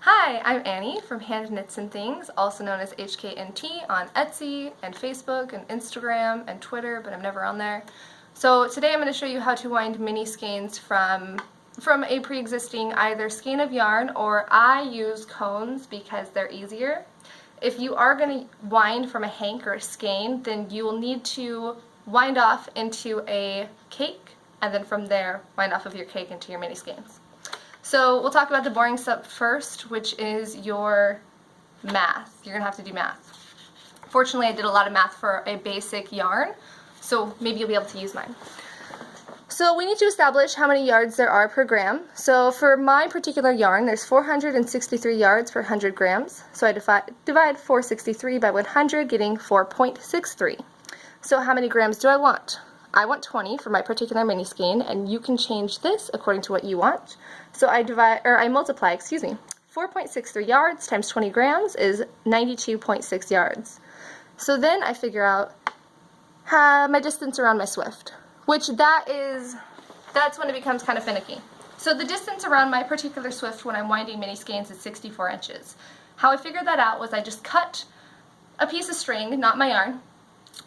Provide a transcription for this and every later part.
Hi, I'm Annie from Hand Knits and Things, also known as HKNT on Etsy and Facebook and Instagram and Twitter, but I'm never on there. So today I'm going to show you how to wind mini skeins from a pre-existing either skein of yarn, or I use cones because they're easier. If you are going to wind from a hank or a skein, then you will need to wind off into a cake, and then from there wind off of your cake into your mini skeins. So we'll talk about the boring stuff first, which is your math. You're going to have to do math. Fortunately, I did a lot of math for a basic yarn, so maybe you'll be able to use mine. So we need to establish how many yards there are per gram. So for my particular yarn, there's 463 yards per 100 grams. So I divide 463 by 100, getting 4.63. So how many grams do I want? I want 20 for my particular mini skein, and you can change this according to what you want. So I multiply, 4.63 yards times 20 grams is 92.6 yards. So then I figure out my distance around my swift, which that's when it becomes kind of finicky. So the distance around my particular swift when I'm winding mini skeins is 64 inches. How I figured that out was I just cut a piece of string, not my yarn,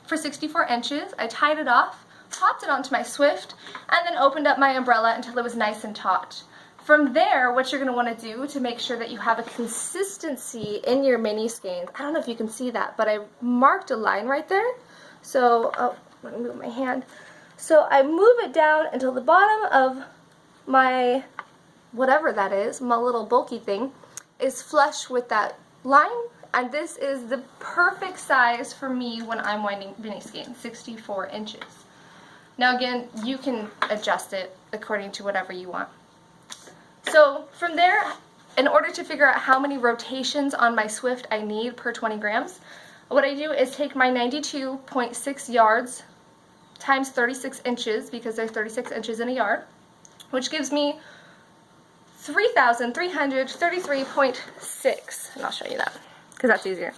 for 64 inches. I tied it off, popped it onto my swift, and then opened up my umbrella until it was nice and taut. From there, what you're going to want to do to make sure that you have a consistency in your mini skeins, I don't know if you can see that, but I marked a line right there. So, let me move my hand. So I move it down until the bottom of my, whatever that is, my little bulky thing, is flush with that line. And this is the perfect size for me when I'm winding mini skeins, 64 inches. Now again, you can adjust it according to whatever you want. So from there, in order to figure out how many rotations on my swift I need per 20 grams, what I do is take my 92.6 yards times 36 inches, because there's 36 inches in a yard, which gives me 3,333.6, and I'll show you that, because that's easier.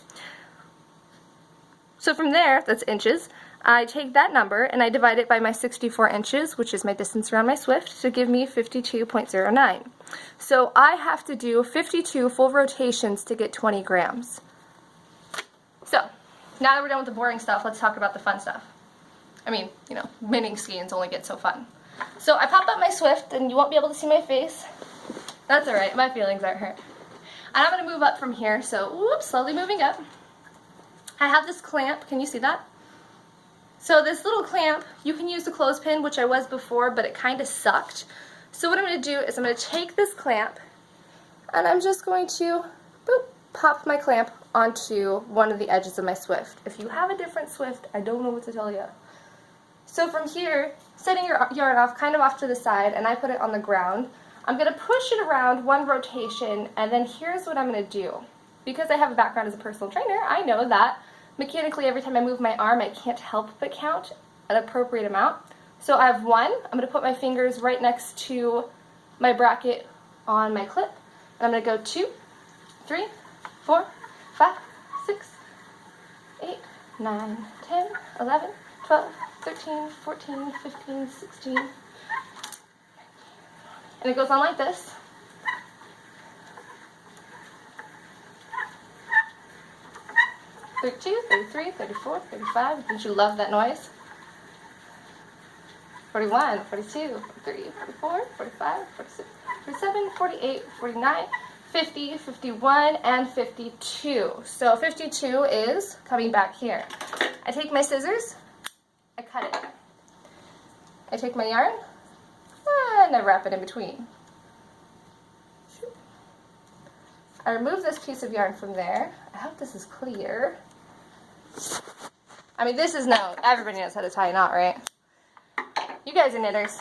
So from there, that's inches, I take that number and I divide it by my 64 inches, which is my distance around my swift, to give me 52.09. So I have to do 52 full rotations to get 20 grams. So, now that we're done with the boring stuff, let's talk about the fun stuff. I mean, mini skeins only get so fun. So I pop up my swift, and you won't be able to see my face. That's alright, my feelings aren't hurt. And I'm going to move up from here, so whoops, slowly moving up. I have this clamp, can you see that? So this little clamp, you can use the clothespin, which I was before, but it kind of sucked. So what I'm going to do is I'm going to take this clamp, and I'm just going to pop my clamp onto one of the edges of my swift. If you have a different swift, I don't know what to tell you. So from here, setting your yarn off kind of off to the side, and I put it on the ground, I'm going to push it around one rotation, and then here's what I'm going to do. Because I have a background as a personal trainer, I know that mechanically every time I move my arm, I can't help but count an appropriate amount. So I have one. I'm going to put my fingers right next to my bracket on my clip, and I'm going to go 2, 3, 4, 5, 6, 8, 9, 10, 11, 12, 13, 14, 15, 16, and it goes on like this. 32, 33, 34, 35, don't you love that noise? 41, 42, 43, 44, 45, 46, 47, 48, 49, 50, 51, and 52. So 52 is coming back here. I take my scissors, I cut it. I take my yarn, and I wrap it in between. I remove this piece of yarn from there. I hope this is clear. I mean, everybody knows how to tie a knot, right? You guys are knitters.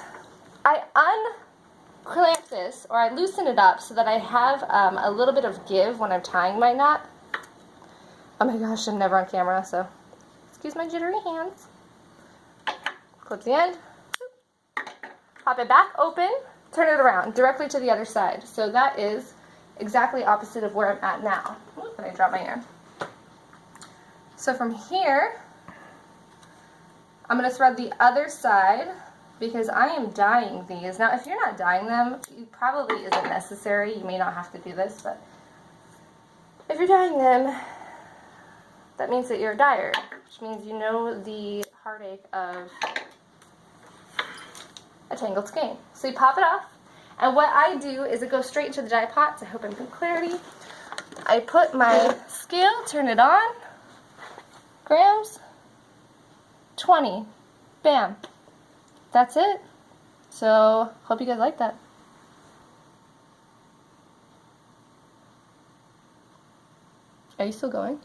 I unclamp this, or I loosen it up so that I have a little bit of give when I'm tying my knot. Oh my gosh, I'm never on camera, so excuse my jittery hands. Clip the end. Pop it back open, turn it around, directly to the other side. So that is exactly opposite of where I'm at now. Oops, and I dropped my yarn. So from here, I'm going to thread the other side because I am dyeing these. Now, if you're not dyeing them, it probably isn't necessary. You may not have to do this, but If you're dyeing them, that means that you're a dyer, which means you know the heartache of a tangled skein. So you pop it off, and what I do is it goes straight into the dye pot. So I hope I'm getting clarity. I put my scale, turn it on, grams, 20, bam, that's it. So hope you guys like that. Are you still going?